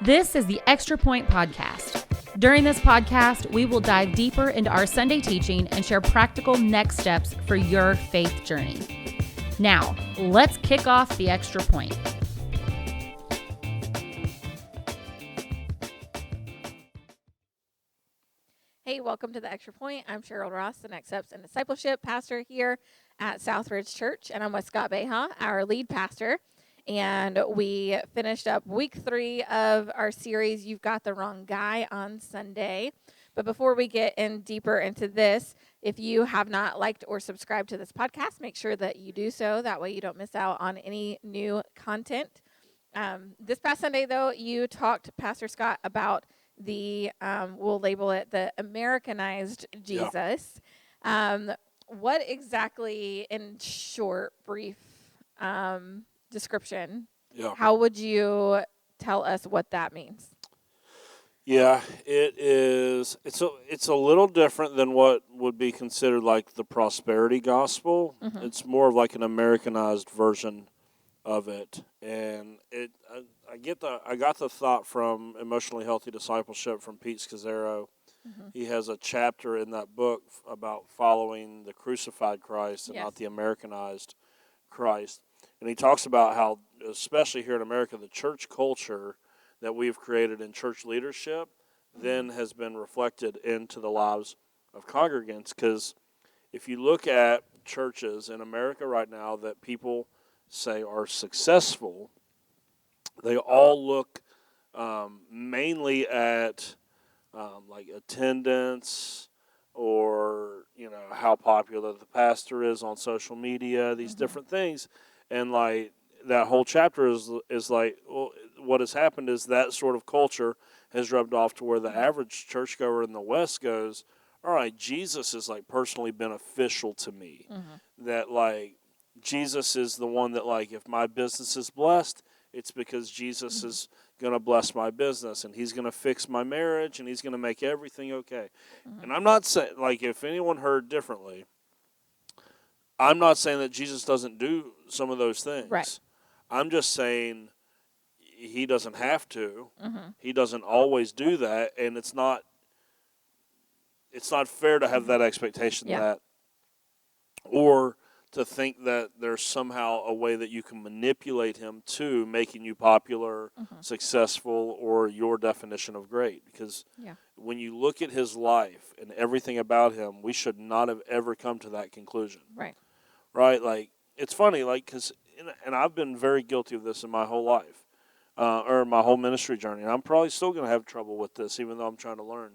This is the Extra Point Podcast. During this podcast, we will dive deeper into our Sunday teaching and share practical next steps for your faith journey. Now, let's kick off the Extra Point. Hey, welcome to the Extra Point. I'm Cheryl Ross, the Next Steps in Discipleship pastor here at Southridge Church, and I'm with Scott Beha, our lead pastor. And we finished up week 3 of our series, You've Got the Wrong Guy, on Sunday. But before we get in deeper into this, if you have not liked or subscribed to this podcast, make sure that you do so. That way you don't miss out on any new content. This past Sunday, though, you talked, Pastor Scott, about the, we'll label it the Americanized Jesus. Yeah. What exactly, in short, brief description, how would you tell us what that means? Yeah, it's a little different than what would be considered like the prosperity gospel. Mm-hmm. It's more of like an Americanized version of it, and I got the thought from Emotionally Healthy Discipleship from Pete Scazzaro. Mm-hmm. He has a chapter in that book about following the crucified Christ and not the Americanized Christ. And he talks about how, especially here in America, the church culture that we've created in church leadership then has been reflected into the lives of congregants. Because if you look at churches in America right now that people say are successful, they all look mainly at like attendance or, how popular the pastor is on social media, these different things. And like that whole chapter is like, well, what has happened is that sort of culture has rubbed off to where the average churchgoer in the West goes, all right, Jesus is like personally beneficial to me. Mm-hmm. That like Jesus is the one that like if my business is blessed, it's because Jesus is going to bless my business and he's going to fix my marriage and he's going to make everything okay. Mm-hmm. And I'm not saying, like, if anyone heard differently, I'm not saying that Jesus doesn't do some of those things. Right. I'm just saying he doesn't have to. Mm-hmm. He doesn't always do that, and it's not fair to have that expectation that, or to think that there's somehow a way that you can manipulate him to making you popular, successful, or your definition of great. Because when you look at his life and everything about him, we should not have ever come to that conclusion. Right? Like, it's funny, like, because, and I've been very guilty of this in my whole life, or my whole ministry journey. And I'm probably still going to have trouble with this, even though I'm trying to learn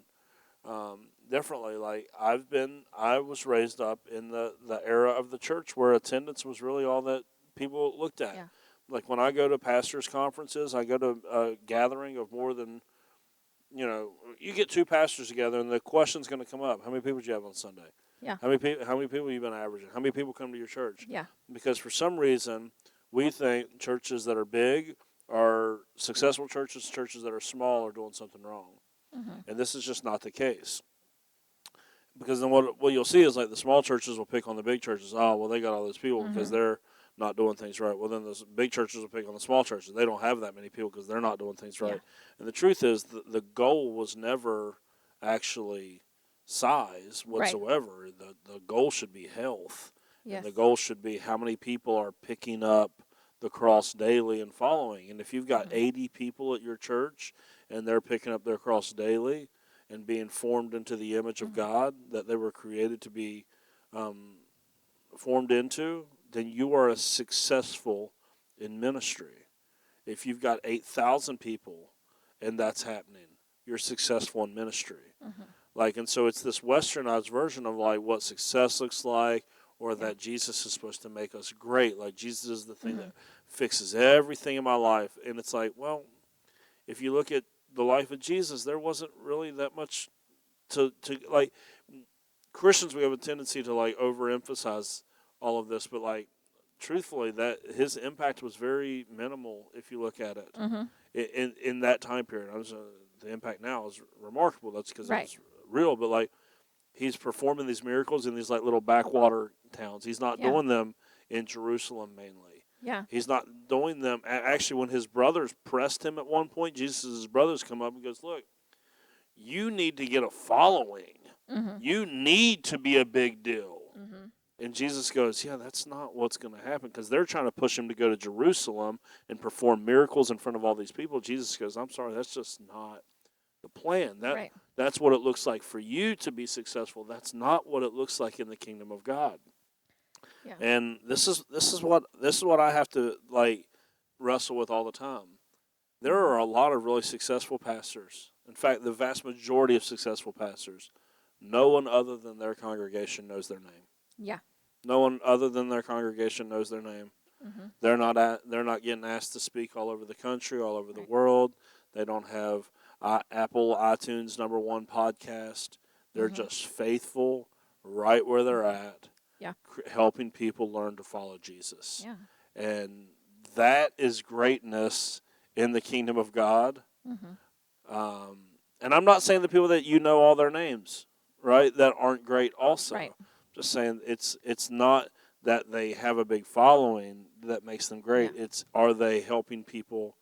differently. Like, I was raised up in the era of the church where attendance was really all that people looked at. Yeah. Like, when I go to pastors' conferences, I go to a gathering of more than, you get 2 pastors together, and the question's going to come up. How many people did you have on Sunday? Yeah. How many people have you been averaging? How many people come to your church? Yeah. Because for some reason, we think churches that are big are successful churches that are small are doing something wrong. Mm-hmm. And this is just not the case. Because then what you'll see is like the small churches will pick on the big churches. Oh, well, they got all those people because they're not doing things right. Well, then the big churches will pick on the small churches. They don't have that many people because they're not doing things right. Yeah. And the truth is the goal was never actually size whatsoever. Right. The goal should be health. Yes. And the goal should be how many people are picking up the cross daily and following. And if you've got 80 people at your church and they're picking up their cross daily and being formed into the image of God that they were created to be formed into, then you are successful in ministry. If you've got 8,000 people and that's happening, you're successful in ministry. Mm-hmm. Like, and so it's this westernized version of like what success looks like, or that Jesus is supposed to make us great. Like, Jesus is the thing that fixes everything in my life. And it's like, well, if you look at the life of Jesus, there wasn't really that much to like, Christians, we have a tendency to like overemphasize all of this, but like, truthfully, that his impact was very minimal if you look at it in that time period. The impact now is remarkable. That's because it's real, but like, he's performing these miracles in these like little backwater towns. He's not doing them in Jerusalem mainly. Yeah. He's not doing them. Actually, when his brothers pressed him at one point, Jesus' brothers come up and goes, look, you need to get a following. Mm-hmm. You need to be a big deal. Mm-hmm. And Jesus goes, yeah, that's not what's going to happen, because they're trying to push him to go to Jerusalem and perform miracles in front of all these people. Jesus goes, I'm sorry, that's just not the plan. Right. That's what it looks like for you to be successful. That's not what it looks like in the kingdom of God. Yeah. And this is what I have to wrestle with all the time. There are a lot of really successful pastors. In fact, the vast majority of successful pastors, no one other than their congregation knows their name. Yeah. No one other than their congregation knows their name. Mm-hmm. They're not getting asked to speak all over the country, all over the Right. world. They don't have Apple iTunes #1 podcast. They're Mm-hmm. just faithful right where they're at, Yeah. helping people learn to follow Jesus. Yeah. And that is greatness in the kingdom of God. Mm-hmm. And I'm not saying the people that you know all their names, right, that aren't great also. Right. Just saying it's not that they have a big following that makes them great. Yeah. It's, are they helping people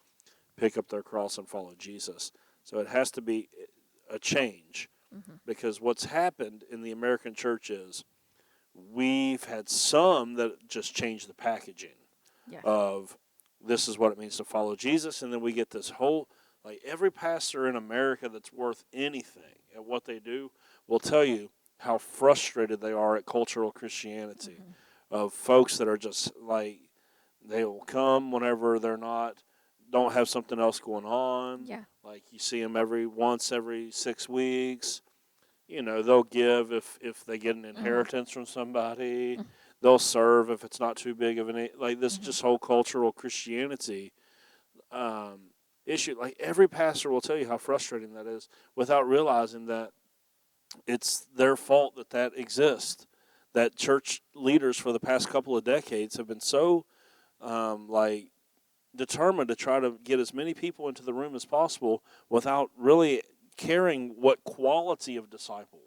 pick up their cross and follow Jesus? So it has to be a change, Mm-hmm. because what's happened in the American church is we've had some that just change the packaging Yeah. of this is what it means to follow Jesus, and then we get this whole, every pastor in America that's worth anything at what they do will tell you how frustrated they are at cultural Christianity, Mm-hmm. of folks that are just they will come whenever they're don't have something else going on. Yeah. You see them every 6 weeks. They'll give if they get an inheritance from somebody. Mm-hmm. They'll serve if it's not too big of an this Mm-hmm. just whole cultural Christianity issue. Every pastor will tell you how frustrating that is, without realizing that it's their fault that exists. That church leaders for the past couple of decades have been so determined to try to get as many people into the room as possible without really caring what quality of disciple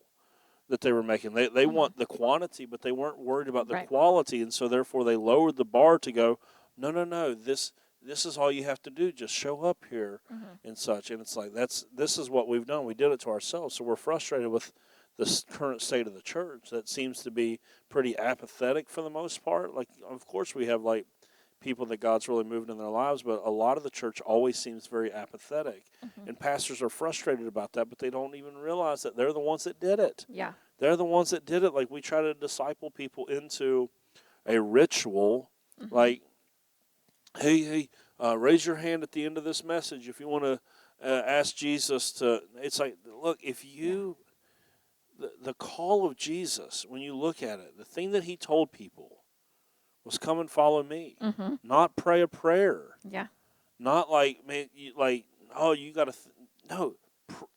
that they were making. They Mm-hmm. want the quantity, but they weren't worried about the Right. quality, and so therefore they lowered the bar to go, no, this is all you have to do, just show up here Mm-hmm. and such. And it's this is what we've done. We did it to ourselves, so we're frustrated with the current state of the church that seems to be pretty apathetic for the most part. Of course we have people that God's really moved in their lives, but a lot of the church always seems very apathetic. Mm-hmm. And pastors are frustrated about that, but they don't even realize that they're the ones that did it. Yeah. They're the ones that did it. We try to disciple people into a ritual, Mm-hmm. hey, raise your hand at the end of this message if you want to ask Jesus to. It's look, if you, the call of Jesus, when you look at it, the thing that he told people was come and follow me, Mm-hmm. not pray a prayer, Yeah. not you got to. No,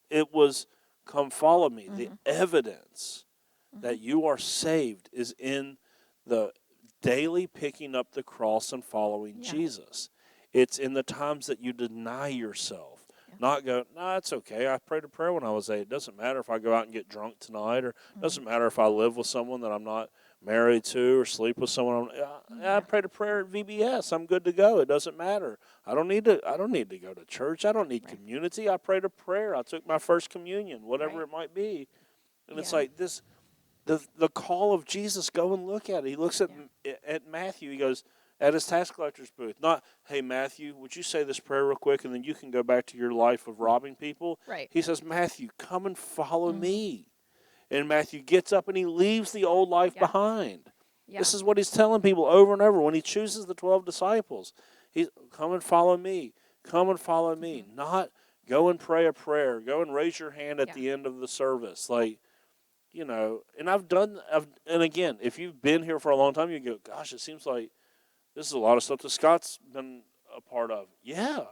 it was come follow me. Mm-hmm. The evidence Mm-hmm. that you are saved is in the daily picking up the cross and following Yeah. Jesus. It's in the times that you deny yourself. Yeah. Not go, no, it's okay. I prayed a prayer when I was 8. It doesn't matter if I go out and get drunk tonight, or it doesn't matter if I live with someone that I'm not married to, or sleep with someone. I prayed a prayer at VBS. I'm good to go. It doesn't matter. I don't need to go to church. I don't need Right. community. I prayed a prayer. I took my first communion, whatever Right. it might be. And it's Yeah. this. The call of Jesus, go and look at it. He looks at Matthew. He goes at his tax collector's booth. Not, hey, Matthew, would you say this prayer real quick and then you can go back to your life of robbing people? Right. He says, Matthew, come and follow Mhm. me. And Matthew gets up and he leaves the old life Yeah. behind. Yeah. This is what he's telling people over and over when he chooses the 12 disciples. He's, come and follow me. Come and follow me. Mhm. Not go and pray a prayer. Go and raise your hand at Yeah. the end of the service. And again, if you've been here for a long time, you go, gosh, it seems like this is a lot of stuff that Scott's been a part of. Yeah,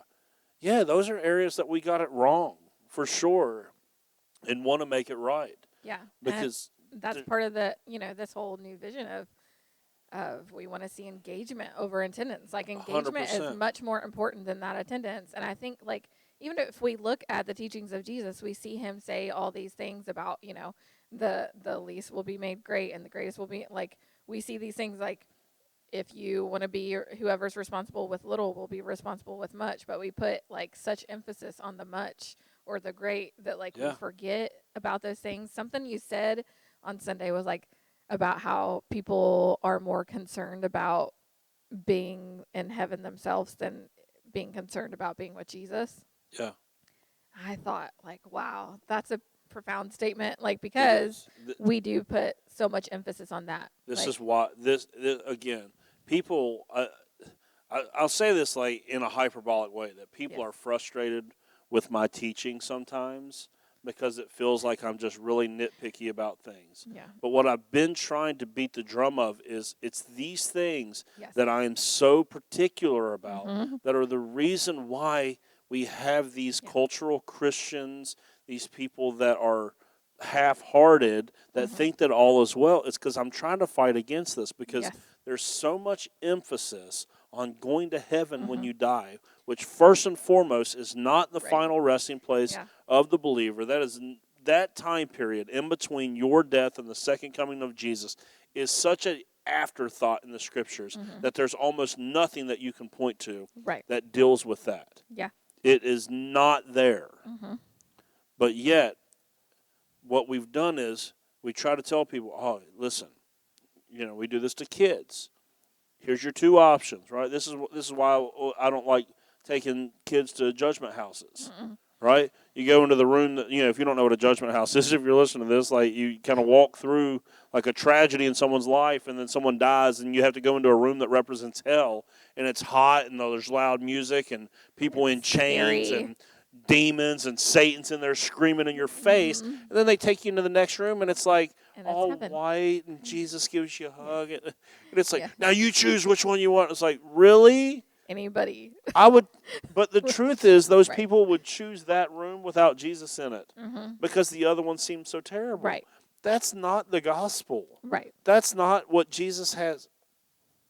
those are areas that we got it wrong, for sure, and want to make it right. Yeah. Because that's part of the, this whole new vision of we want to see engagement over attendance. Engagement 100%. is much more important than that attendance. And I think even if we look at the teachings of Jesus, we see him say all these things about, the least will be made great and the greatest will be we see these things if you want to be whoever's responsible with little will be responsible with much, but we put like such emphasis on the much or the great that like we forget about those things. Something you said on Sunday was like about how people are more concerned about being in heaven themselves than being concerned about being with Jesus. Yeah. I thought like, wow, that's a profound statement, like, because we do put so much emphasis on that. This like, is why this again, people, I'll say this like in a hyperbolic way, that people are frustrated with my teaching sometimes because it feels like I'm just really nitpicky about things. Yeah. But what I've been trying to beat the drum of is it's these things that I am so particular about that are the reason why we have these cultural Christians, these people that are half-hearted, that think that all is well. It's because I'm trying to fight against this, because there's so much emphasis on going to heaven when you die, which first and foremost is not the final resting place of the believer. That is that time period in between your death and the second coming of Jesus is such an afterthought in the scriptures that there's almost nothing that you can point to that deals with that. Yeah. It is not there. But yet, what we've done is we try to tell people, oh, listen, we do this to kids. Here's your two options, right? This is why I don't like taking kids to judgment houses, right? You go into the room that, if you don't know what a judgment house is, if you're listening to this, like you kind of walk through like a tragedy in someone's life, and then someone dies, and you have to go into a room that represents hell, and it's hot, and there's loud music, and people in chains, and demons, and Satan's in there screaming in your face, and then they take you into the next room, and it's like all white, and Jesus gives you a hug, and it's like, now you choose which one you want. It's like, really? Anybody? I would, but the truth is, those people would choose that room without Jesus in it because the other one seems so terrible. Right. That's not the gospel. Right. That's not what Jesus has.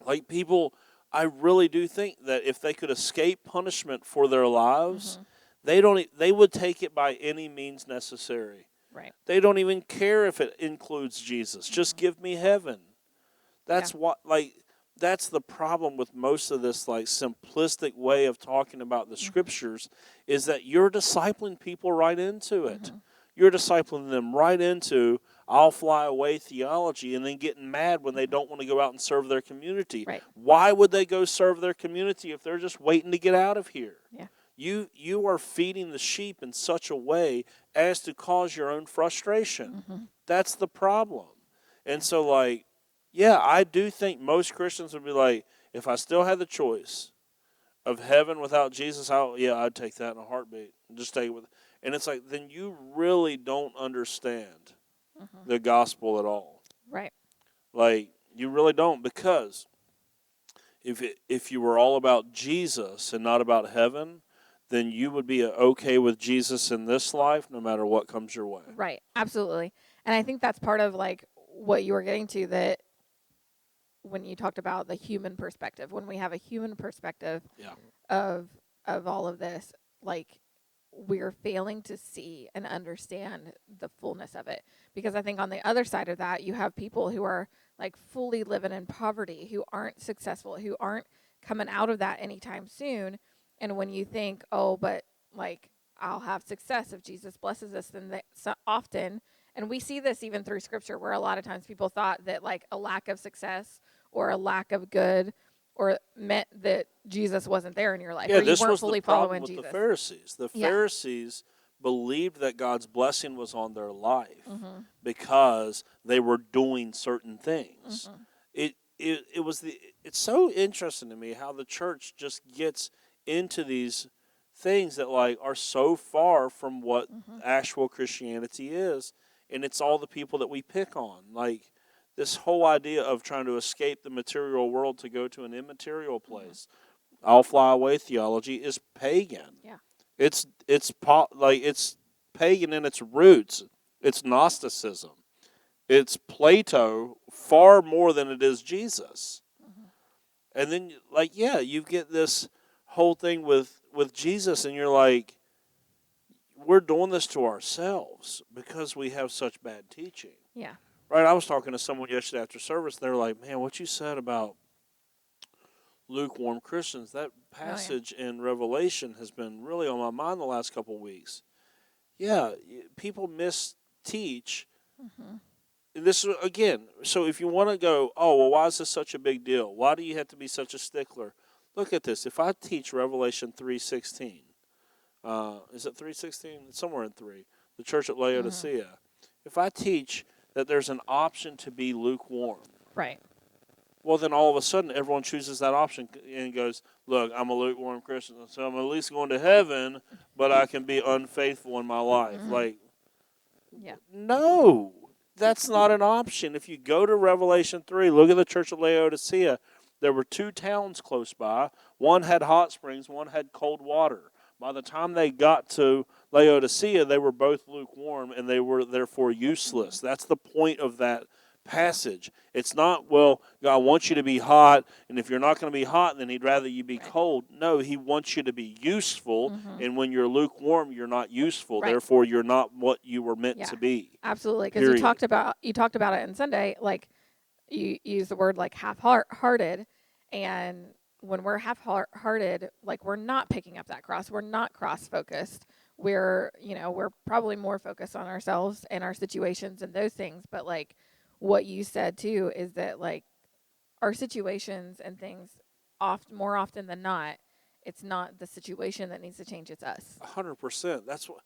Like, people, I really do think that if they could escape punishment for their lives, they would take it by any means necessary. Right. They don't even care if it includes Jesus. Just give me heaven. That's what, like, that's the problem with most of this, like, simplistic way of talking about the scriptures, is that you're discipling people right into it. You're discipling them right into I'll fly away theology, and then getting mad when they don't want to go out and serve their community. Right. Why would they go serve their community if they're just waiting to get out of here? Yeah. You are feeding the sheep in such a way as to cause your own frustration. That's the problem. And so, like, yeah, I do think most Christians would be like, if I still had the choice of heaven without Jesus, I'd take that in a heartbeat. Just take it with. And it's like, then you really don't understand the gospel at all. Right. Like, you really don't, because if you were all about Jesus and not about heaven, then you would be okay with Jesus in this life no matter what comes your way. Right. Absolutely. And I think that's part of, like, what you were getting to, that when you talked about the human perspective, when we have a human perspective of all of this, like, we're failing to see and understand the fullness of it. Because I think on the other side of that, you have people who are, like, fully living in poverty, who aren't successful, who aren't coming out of that anytime soon. And when you think, oh, but, like, I'll have success if Jesus blesses us, then so often, and we see this even through Scripture, where a lot of times people thought that, like, a lack of success or a lack of good or meant that Jesus wasn't there in your life, or you weren't fully following Jesus. The Pharisees. The Pharisees believed that God's blessing was on their life because they were doing certain things. It's so interesting to me how the church just gets into these things that, like, are so far from what actual Christianity is, and it's all the people that we pick on. Like, this whole idea of trying to escape the material world to go to an immaterial place, I'll fly away theology, is pagan. Yeah. It's pagan in its roots. It's Gnosticism. It's Plato far more than it is Jesus. And then, like, you get this whole thing with Jesus, and you're like, we're doing this to ourselves because we have such bad teaching. Yeah. Right, I was talking to someone yesterday after service. They're like, man, what you said about lukewarm Christians. That passage in Revelation has been really on my mind the last couple of weeks. Yeah, people misteach. This is, again, so if you want to go, oh, well, why is this such a big deal? Why do you have to be such a stickler? Look at this. If I teach Revelation 3:16, is it 3:16? It's somewhere in 3. The church at Laodicea. If I teach that there's an option to be lukewarm, Right. well, then all of a sudden everyone chooses that option and goes, look, I'm a lukewarm Christian, so I'm at least going to heaven, but I can be unfaithful in my life. Like, no, that's not an option. If you go to Revelation 3, look at the church of Laodicea. There were 2 towns close by. One had hot springs, one had cold water. By the time they got to Laodicea, they were both lukewarm, and they were therefore useless. That's the point of that passage. It's not, well, God wants you to be hot, and if you're not going to be hot, then he'd rather you be cold. No, he wants you to be useful, and when you're lukewarm, you're not useful. Right. Therefore, you're not what you were meant to be. Absolutely, because you talked about it in Sunday, like you use the word like half-hearted, and when we're half-hearted, like we're not picking up that cross, we're not cross-focused. We're probably more focused on ourselves and our situations and those things, but like what you said too is that like our situations and things more often than not, it's not the situation that needs to change, it's us. 100%. That's what,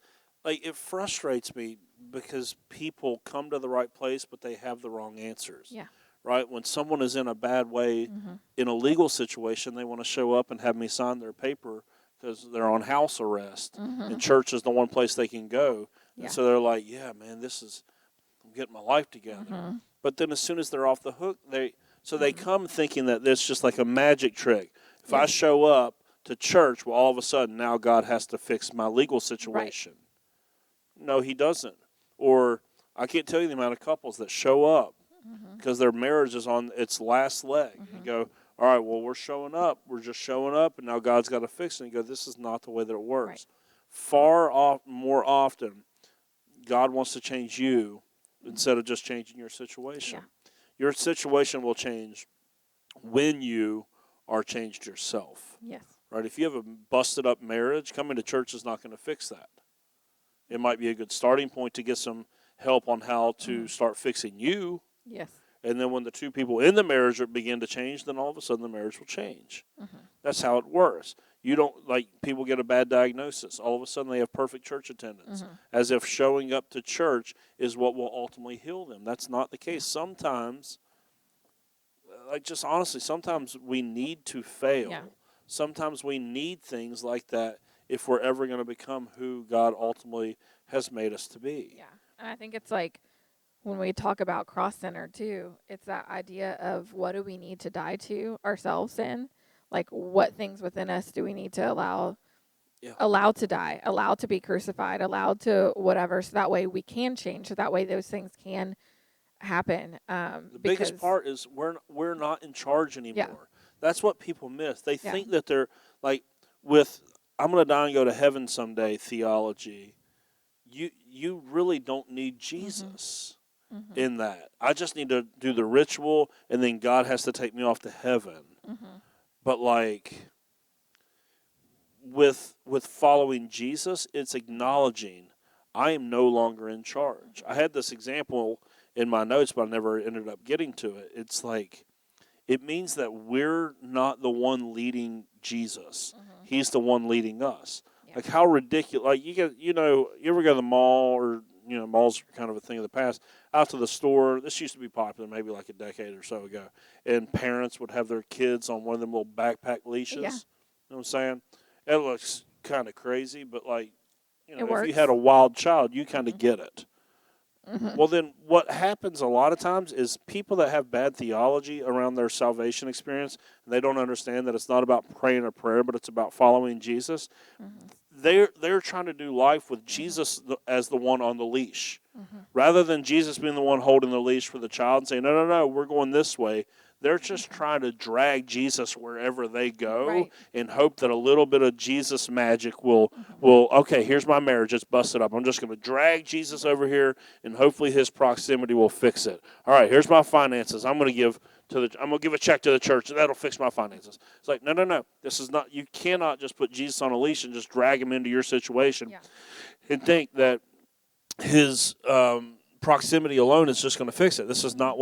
like, it frustrates me because people come to the right place, but they have the wrong answers. Yeah. Right? When someone is in a bad way, in a legal situation, they want to show up and have me sign their paper because they're on house arrest, and church is the one place they can go. Yeah. And so they're like, yeah, man, I'm getting my life together. But then as soon as they're off the hook, they come thinking that it's just like a magic trick. If I show up to church, well, all of a sudden now God has to fix my legal situation. Right. No, he doesn't. Or I can't tell you the amount of couples that show up because their marriage is on its last leg. You go, all right, well, we're showing up. We're just showing up, and now God's got to fix it. And you go, this is not the way that it works. Right. More often, God wants to change you instead of just changing your situation. Yeah. Your situation will change when you are changed yourself. Yes. Right? If you have a busted up marriage, coming to church is not going to fix that. It might be a good starting point to get some help on how to start fixing you. Yes. And then when the 2 people in the marriage begin to change, then all of a sudden the marriage will change. That's how it works. You don't, like, people get a bad diagnosis. All of a sudden they have perfect church attendance, as if showing up to church is what will ultimately heal them. That's not the case. Sometimes, like, just honestly, sometimes we need to fail. Yeah. Sometimes we need things like that if we're ever going to become who God ultimately has made us to be. Yeah, and I think it's like when we talk about cross-centered too, it's that idea of what do we need to die to ourselves in? Like what things within us do we need to allow to die, allow to be crucified, allow to whatever, so that way we can change, so that way those things can happen. The biggest part is we're not in charge anymore. Yeah. That's what people miss. They think that they're like with I'm going to die and go to heaven someday theology. You really don't need Jesus in that. I just need to do the ritual, and then God has to take me off to heaven. But like with following Jesus, it's acknowledging I am no longer in charge. I had this example in my notes, but I never ended up getting to it. It's like it means that we're not the one leading Jesus. He's the one leading us. Yeah. Like how ridiculous! Like you ever go to the mall, or malls are kind of a thing of the past. Out to the store. This used to be popular, maybe like a decade or so ago. And parents would have their kids on one of them little backpack leashes. Yeah. You know what I'm saying? It looks kind of crazy, but like if you had a wild child, you kind of get it. Well, then what happens a lot of times is people that have bad theology around their salvation experience, and they don't understand that it's not about praying a prayer, but it's about following Jesus. They're trying to do life with Jesus as the one on the leash. Rather than Jesus being the one holding the leash for the child and saying, no, we're going this way. They're just trying to drag Jesus wherever they go and hope that a little bit of Jesus magic will, okay, here's my marriage. It's busted up. I'm just going to drag Jesus over here, and hopefully his proximity will fix it. All right, here's my finances. I'm going to give I'm gonna give a check to the church and that'll fix my finances. It's like, no. This is not. You cannot just put Jesus on a leash and just drag him into your situation and think that his proximity alone is just going to fix it. This is not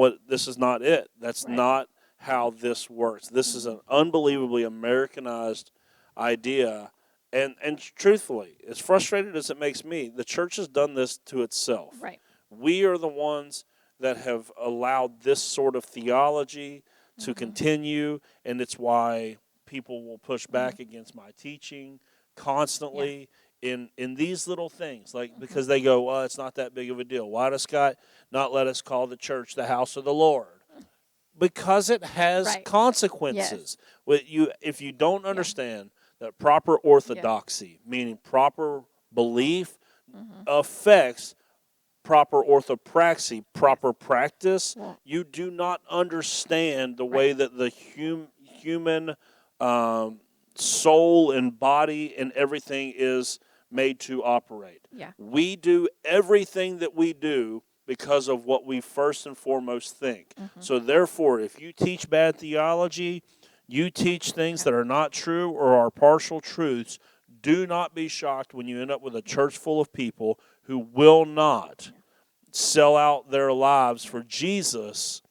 it. That's not how this works. This is an unbelievably Americanized idea. And truthfully, as frustrated as it makes me, the church has done this to itself. Right. We are the ones that have allowed this sort of theology to continue, and it's why people will push back against my teaching constantly in these little things, like because they go, well, it's not that big of a deal. Why does Scott not let us call the church the house of the Lord? Because it has consequences. If you don't understand that proper orthodoxy, meaning proper belief, affects proper orthopraxy, proper practice, you do not understand the way that the human soul and body and everything is made to operate. Yeah. We do everything that we do because of what we first and foremost think. So therefore, if you teach bad theology, you teach things that are not true or are partial truths, do not be shocked when you end up with a church full of people who will not sell out their lives for Jesus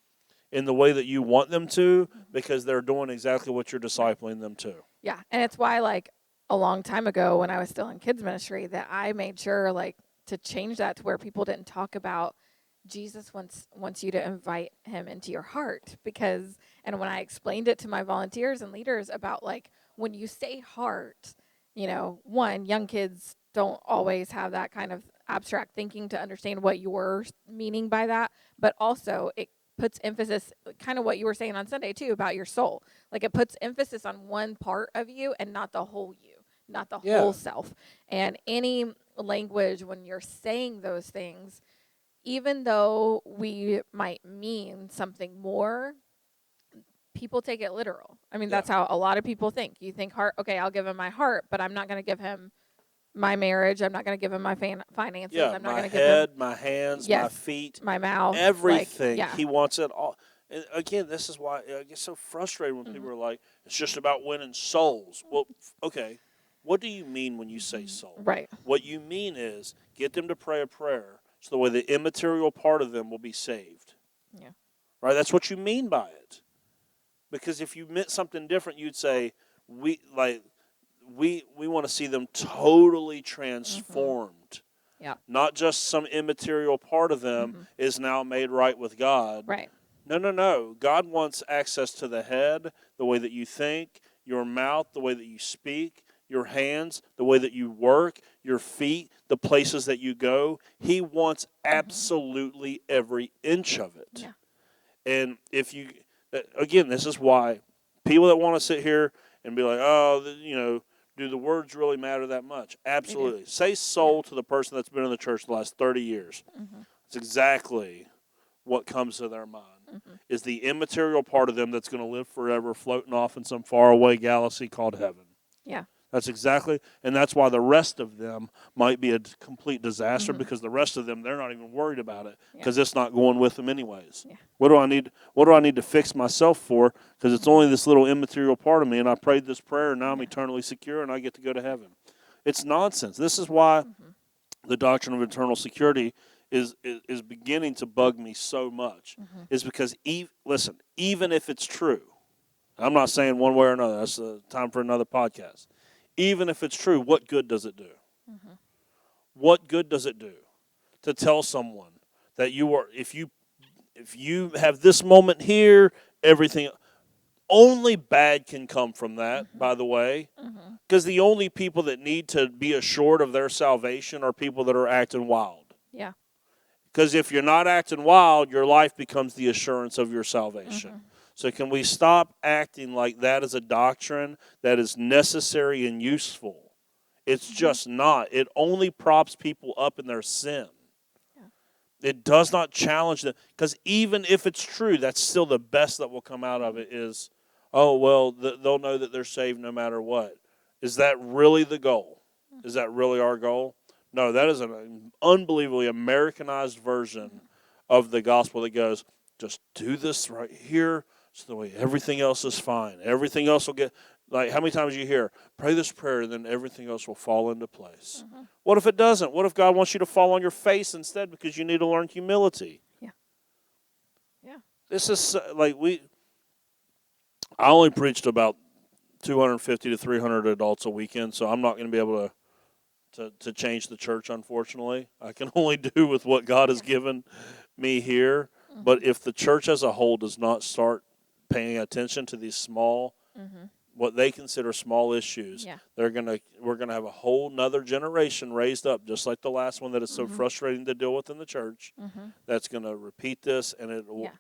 in the way that you want them to, because they're doing exactly what you're discipling them to. Yeah, and it's why, like, a long time ago when I was still in kids ministry, that I made sure, like, to change that to where people didn't talk about Jesus wants you to invite him into your heart. Because, and when I explained it to my volunteers and leaders about, like, when you say heart, you know, one, young kids don't always have that kind of abstract thinking to understand what you're meaning by that, but also it puts emphasis, kind of what you were saying on Sunday too, about your soul. Like, it puts emphasis on one part of you and not the whole you, not the whole self. And any language, when you're saying those things, even though we might mean something more, people take it literal. I mean, that's how a lot of people think. You think heart, okay, I'll give him my heart, but I'm not going to give him my marriage. I'm not going to give him my finances. I'm not going to give him my head, my hands, my feet, my mouth, everything. He wants it all. And again, this is why I get so frustrated when people are like, it's just about winning souls. Well, okay, what do you mean when you say soul? Right. What you mean is get them to pray a prayer so the way the immaterial part of them will be saved. Yeah. Right? That's what you mean by it. Because if you meant something different, you'd say, we want to see them totally transformed. Yeah. Not just some immaterial part of them is now made right with God. Right. No. God wants access to the head, the way that you think, your mouth, the way that you speak, your hands, the way that you work, your feet, the places that you go. He wants absolutely every inch of it. Yeah. And if you, again, this is why people that want to sit here and be like, oh, you know, do the words really matter that much? Absolutely. Say soul to the person that's been in the church the last 30 years. It's exactly what comes to their mind. Is the immaterial part of them that's going to live forever floating off in some faraway galaxy called heaven. Yeah. That's exactly, and that's why the rest of them might be a complete disaster, because the rest of them, they're not even worried about it because it's not going with them anyways. Yeah. What do I need to fix myself for? Because it's only this little immaterial part of me, and I prayed this prayer, and now I'm eternally secure, and I get to go to heaven. It's nonsense. This is why the doctrine of eternal security is beginning to bug me so much. Is because, even if it's true, I'm not saying one way or another. That's time for another podcast. Even if it's true, what good does it do? What good does it do to tell someone that you are, if you have this moment here, everything, only bad can come from that, by the way, because the only people that need to be assured of their salvation are people that are acting wild. Yeah. Because if you're not acting wild, your life becomes the assurance of your salvation. So can we stop acting like that is a doctrine that is necessary and useful? It's just not. It only props people up in their sin. Yeah. It does not challenge them. Because even if it's true, that's still the best that will come out of it is, oh, well, they'll know that they're saved no matter what. Is that really the goal? Is that really our goal? No, that is an unbelievably Americanized version of the gospel that goes, just do this right here. So the way everything else is fine. Everything else will get, like how many times you hear, pray this prayer and then everything else will fall into place. What if it doesn't? What if God wants you to fall on your face instead because you need to learn humility? Yeah. Yeah. This is I only preached about 250 to 300 adults a weekend, so I'm not going to be able to change the church, unfortunately. I can only do with what God has given me here. But if the church as a whole does not start paying attention to these small, what they consider small issues, we're gonna have a whole nother generation raised up, just like the last one that is so frustrating to deal with in the church. That's gonna repeat this, and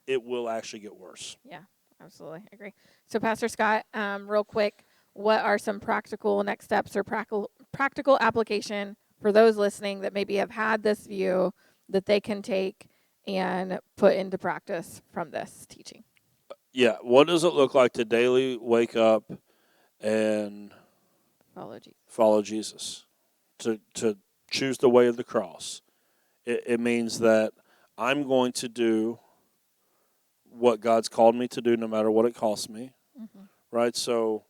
it will actually get worse. Yeah, absolutely, I agree. So, Pastor Scott, real quick, what are some practical next steps or practical application for those listening that maybe have had this view that they can take and put into practice from this teaching? Yeah, what does it look like to daily wake up and follow Jesus? To choose the way of the cross. It means that I'm going to do what God's called me to do no matter what it costs me. Right? So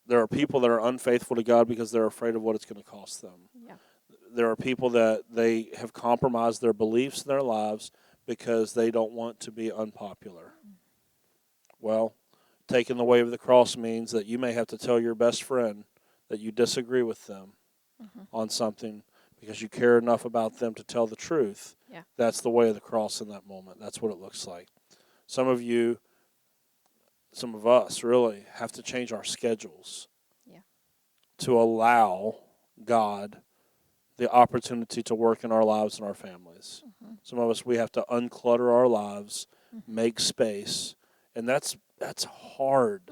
there are people that are unfaithful to God because they're afraid of what it's going to cost them. Yeah. There are people that they have compromised their beliefs in their lives because they don't want to be unpopular. Well, taking the way of the cross means that you may have to tell your best friend that you disagree with them on something because you care enough about them to tell the truth. Yeah. That's the way of the cross in that moment. That's what it looks like. Some of us really have to change our schedules to allow God the opportunity to work in our lives and our families. Some of us, we have to unclutter our lives, make space, and that's hard.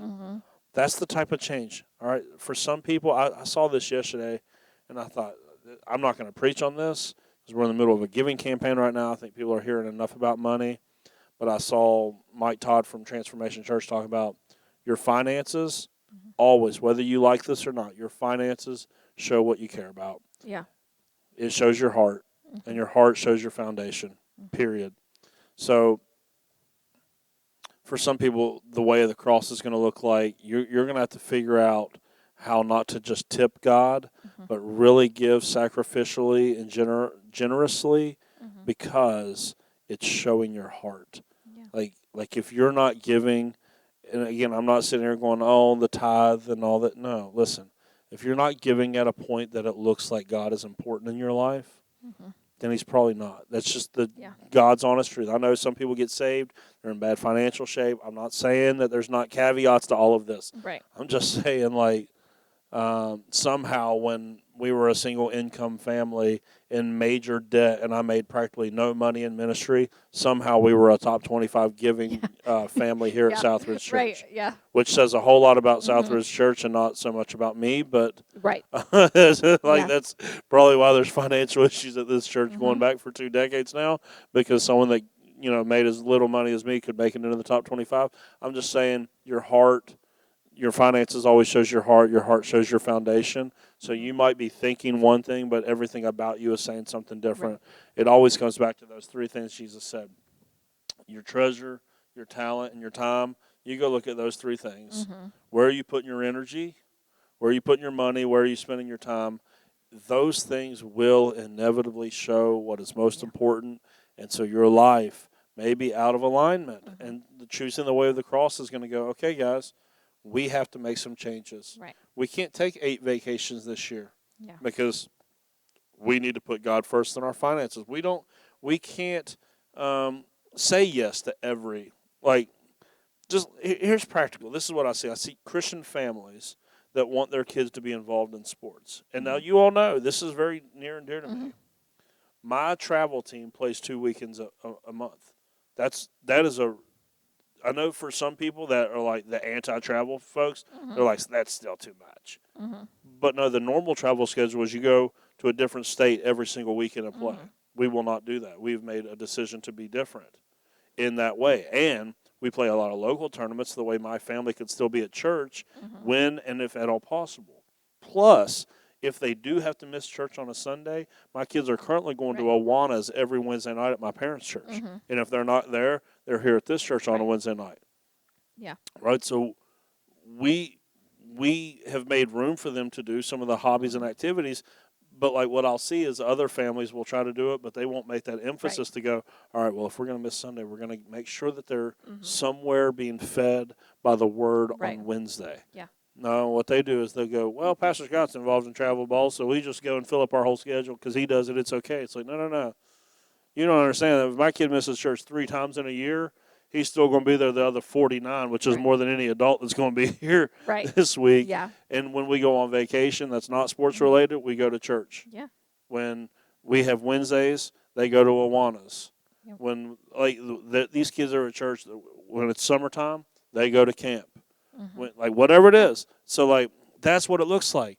That's the type of change. All right, for some people, I saw this yesterday, and I thought, I'm not going to preach on this because we're in the middle of a giving campaign right now. I think people are hearing enough about money. But I saw Mike Todd from Transformation Church talk about your finances. Always, whether you like this or not, your finances show what you care about. Yeah. It shows your heart, and your heart shows your foundation, period. So for some people, the way of the cross is going to look like you're going to have to figure out how not to just tip God, but really give sacrificially and generously because it's showing your heart. Yeah. Like if you're not giving, and again, I'm not sitting here going, oh, the tithe and all that. No, listen. If you're not giving at a point that it looks like God is important in your life, then he's probably not. That's just God's honest truth. I know some people get saved. They're in bad financial shape. I'm not saying that there's not caveats to all of this. Right. I'm just saying, somehow when we were a single income family in major debt and I made practically no money in ministry, somehow we were a top 25 giving family here at Southridge Church. Right, yeah. Which says a whole lot about Southridge Church and not so much about me, but that's probably why there's financial issues at this church going back for 2 decades now, because someone that made as little money as me could make it into the top 25. I'm just saying your heart. Your finances always shows your heart shows your foundation. So you might be thinking one thing, but everything about you is saying something different. Right. It always comes back to those 3 things Jesus said. Your treasure, your talent, and your time. You go look at those 3 things. Where are you putting your energy? Where are you putting your money? Where are you spending your time? Those things will inevitably show what is most important. And so your life may be out of alignment. And choosing the way of the cross is going to go, okay, guys, we have to make some changes. Right. We can't take 8 vacations this year because we need to put God first in our finances. We can't say yes to every, here's practical. This is what I see. I see Christian families that want their kids to be involved in sports. And now you all know this is very near and dear to me. My travel team plays 2 weekends a month. That is I know for some people that are like the anti-travel folks, they're like, that's still too much. But no, the normal travel schedule is you go to a different state every single weekend and play. We will not do that. We've made a decision to be different in that way. And we play a lot of local tournaments the way my family could still be at church when and if at all possible. Plus, if they do have to miss church on a Sunday, my kids are currently going to Awana's every Wednesday night at my parents' church. And if they're not there, they're here at this church on a Wednesday night. Yeah. Right. So we have made room for them to do some of the hobbies and activities. But like what I'll see is other families will try to do it, but they won't make that emphasis to go, all right, well, if we're going to miss Sunday, we're going to make sure that they're somewhere being fed by the word on Wednesday. Yeah. No, what they do is they go, well, Pastor Scott's involved in travel ball, so we just go and fill up our whole schedule because he does it. It's okay. It's like, no. You don't understand that if my kid misses church 3 times in a year, he's still going to be there the other 49, which is more than any adult that's going to be here this week. Yeah. And when we go on vacation that's not sports related, we go to church. Yeah. When we have Wednesdays, they go to Awanas. Yep. When these kids are at church, when it's summertime, they go to camp. When, like whatever it is. So like that's what it looks like.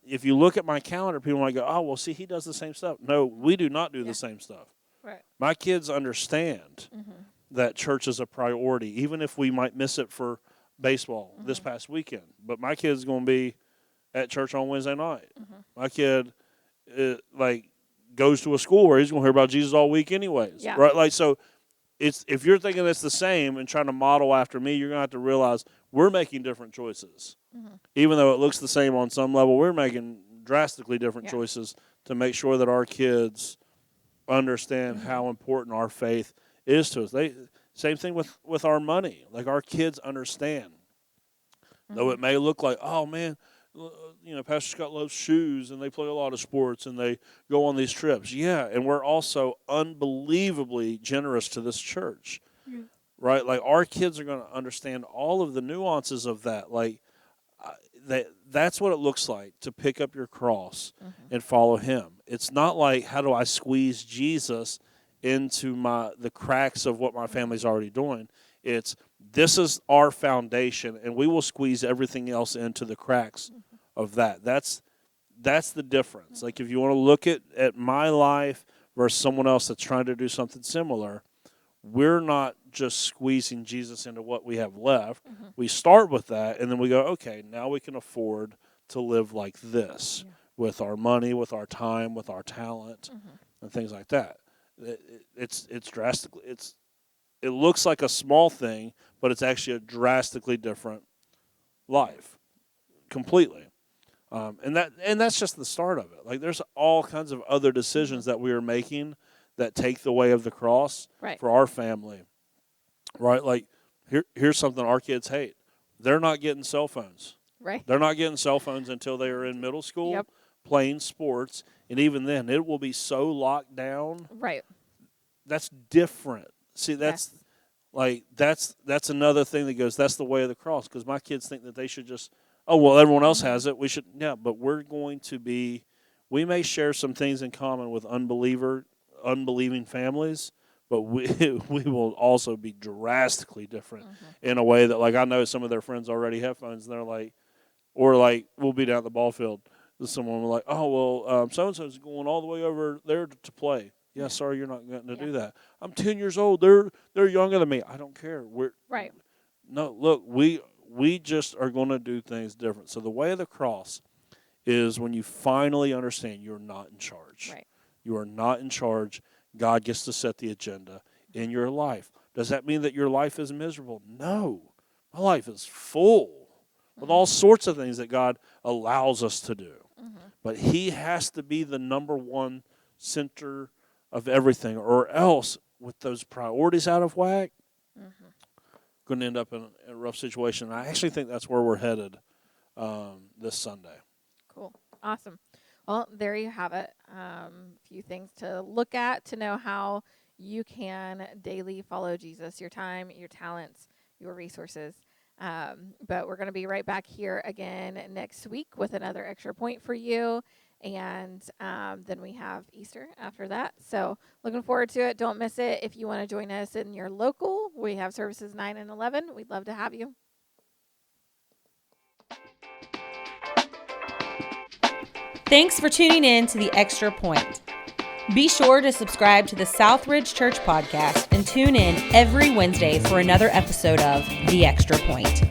If you look at my calendar, people might go, oh, well, see, he does the same stuff. No, we do not do the same stuff. Right. My kids understand that church is a priority, even if we might miss it for baseball this past weekend. But my kid's going to be at church on Wednesday night. My kid, goes to a school where he's going to hear about Jesus all week anyways. Yeah. Right? Like, so if you're thinking it's the same and trying to model after me, you're going to have to realize we're making different choices. Even though it looks the same on some level, we're making drastically different choices to make sure that our kids understand how important our faith is to us. Same thing with our money. Like our kids understand. Though it may look like, oh man, Pastor Scott loves shoes and they play a lot of sports and they go on these trips. Yeah, and we're also unbelievably generous to this church. Right? Like our kids are going to understand all of the nuances of that. Like that's what it looks like to pick up your cross and follow him. It's not like, how do I squeeze Jesus into the cracks of what my family's already doing. This is our foundation, and we will squeeze everything else into the cracks of that. That's the difference. Like if you want to look at my life versus someone else that's trying to do something similar, we're not just squeezing Jesus into what we have left. We start with that, and then we go, okay, now we can afford to live like this with our money, with our time, with our talent, and things like that. It's drastically, it looks like a small thing, but it's actually a drastically different life, completely. And that's just the start of it. Like there's all kinds of other decisions that we are making that take the way of the cross for our family, right? Like here's something our kids hate. They're not getting cell phones. Right. They're not getting cell phones until they are in middle school playing sports. And even then, it will be so locked down. Right. That's different. See, that's that's another thing that goes, that's the way of the cross. Because my kids think that they should just, oh, well, everyone else has it. We should, but we're going to we may share some things in common with unbelieving families, but we will also be drastically different in a way that, like, I know some of their friends already have phones, and they're like, or like, we'll be down at the ball field. Someone will like, oh, well, so-and-so's going all the way over there to play. Yeah, sorry, you're not going to do that. I'm 10 years old. They're younger than me. I don't care. No, look, we just are going to do things different. So the way of the cross is when you finally understand you're not in charge. Right. You are not in charge. God gets to set the agenda in your life. Does that mean that your life is miserable? No. My life is full with all sorts of things that God allows us to do. But he has to be the number one center of everything, or else with those priorities out of whack, going to end up in a rough situation. And I actually think that's where we're headed this Sunday. Cool. Awesome. Well, there you have it. A few things to look at to know how you can daily follow Jesus, your time, your talents, your resources. But we're going to be right back here again next week with another extra point for you. And then we have Easter after that. So looking forward to it. Don't miss it. If you want to join us in your local, we have services 9 and 11. We'd love to have you. Thanks for tuning in to The Extra Point. Be sure to subscribe to the Southridge Church podcast and tune in every Wednesday for another episode of The Extra Point.